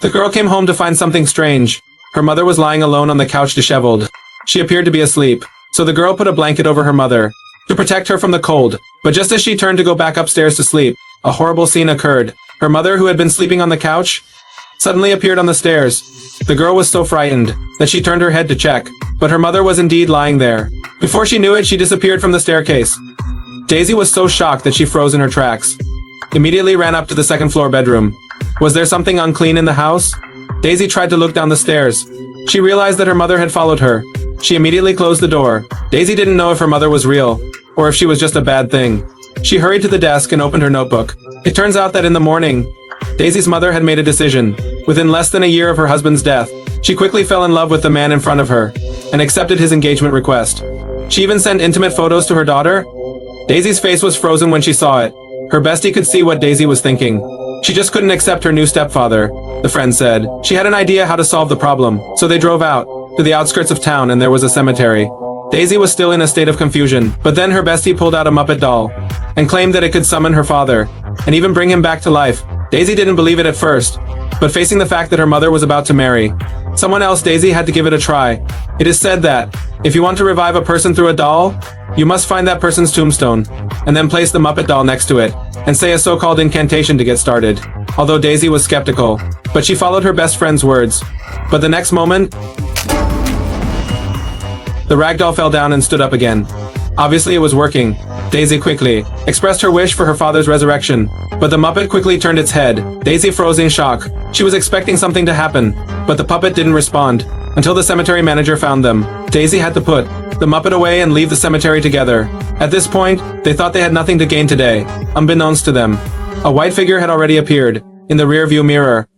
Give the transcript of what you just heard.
The girl came home to find something strange. Her mother was lying alone on the couch disheveled. She appeared to be asleep, so the girl put a blanket over her mother to protect her from the cold. But just as she turned to go back upstairs to sleep, a horrible scene occurred. Her mother, who had been sleeping on the couch, suddenly appeared on the stairs. The girl was so frightened that she turned her head to check, but her mother was indeed lying there. Before she knew it, she disappeared from the staircase. Daisy was so shocked that she froze in her tracks. Immediately ran up to the second-floor bedroom. Was there something unclean in the house? Daisy tried to look down the stairs. She realized that her mother had followed her. She immediately closed the door. Daisy didn't know if her mother was real, or if she was just a bad thing. She hurried to the desk and opened her notebook. It turns out that in the morning, Daisy's mother had made a decision. Within less than a year of her husband's death, she quickly fell in love with the man in front of her, and accepted his engagement request. She even sent intimate photos to her daughter. Daisy's face was frozen when she saw it. Her bestie could see what Daisy was thinking. She just couldn't accept her new stepfather, the friend said. She had an idea how to solve the problem, so they drove out to the outskirts of town, and there was a cemetery. Daisy was still in a state of confusion, but then her bestie pulled out a Muppet doll and claimed that it could summon her father and even bring him back to life. Daisy didn't believe it at first, but facing the fact that her mother was about to marry someone else, Daisy had to give it a try. It is said that if you want to revive a person through a doll, you must find that person's tombstone and then place the Muppet doll next to it and say a so-called incantation to get started. Although Daisy was skeptical, but she followed her best friend's words. But the next moment, the ragdoll fell down and stood up again. Obviously it was working. Daisy quickly expressed her wish for her father's resurrection, but the Muppet quickly turned its head. Daisy froze in shock. She was expecting something to happen, but the puppet didn't respond until the cemetery manager found them. Daisy had to put the Muppet away and leave the cemetery together. At this point, they thought they had nothing to gain today. Unbeknownst to them, a white figure had already appeared in the rear view mirror.